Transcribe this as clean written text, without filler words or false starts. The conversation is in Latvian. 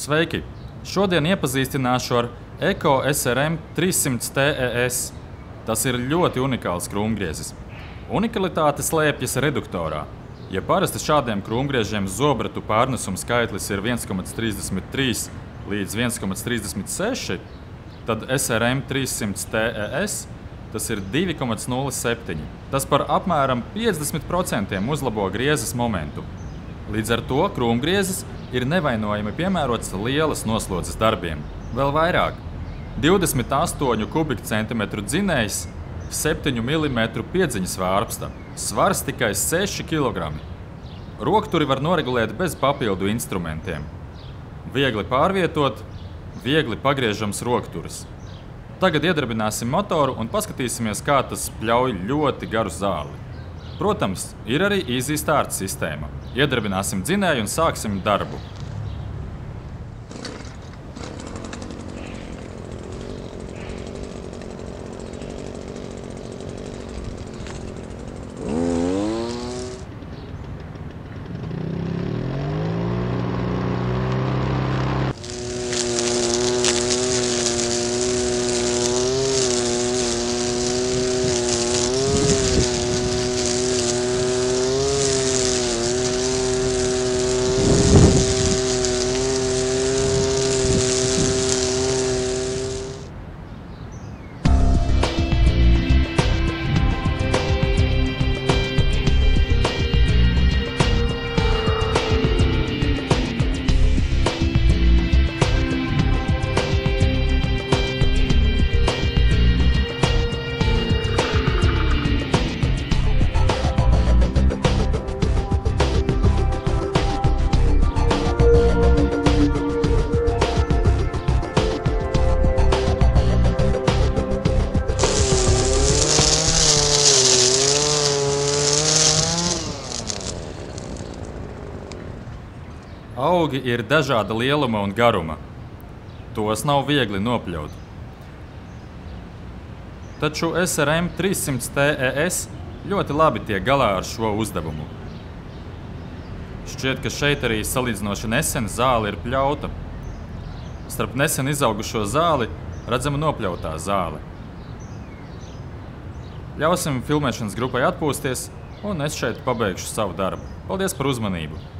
Sveiki! Šodien iepazīstināšu ar Eko SRM 300 TES. Tas ir ļoti unikāls krūmgriezis. Unikalitāte slēpjas reduktorā. Ja parasti šādiem krūmgriežiem zobratu pārnesuma skaitlis ir 1,33 līdz 1,36, tad SRM 300 TES tas ir 2,07. Tas par apmēram 50% uzlabo griezes momentu. Līdz ar to krūmgriezis ir nevainojami piemērots lielas noslodzes darbiem. Vēl vairāk – 28 kubikcentimetru dzinējs, 7 mm piedziņas vārpsta, svars tikai 6 kg. Rokturi var noregulēt bez papildu instrumentiem. Viegli pārvietot, viegli pagriežams rokturis. Tagad iedarbināsim motoru un paskatīsimies, kā tas pļauj ļoti garu zāli. Protams, ir arī Easy Start sistēma. Iedarbināsim dzinēju un sāksim darbu. Augi ir dažāda lieluma un garuma. Tos nav viegli nopļaut. Taču SRM 300 TES ļoti labi tiek galā ar šo uzdevumu. Šķiet, ka šeit arī salīdzinoši nesen zāle ir pļauta. Starp nesen izaugušo zāli redzama nopļautā zāle. Ļausim filmēšanas grupai atpūsties, un es šeit pabeigšu savu darbu. Paldies par uzmanību!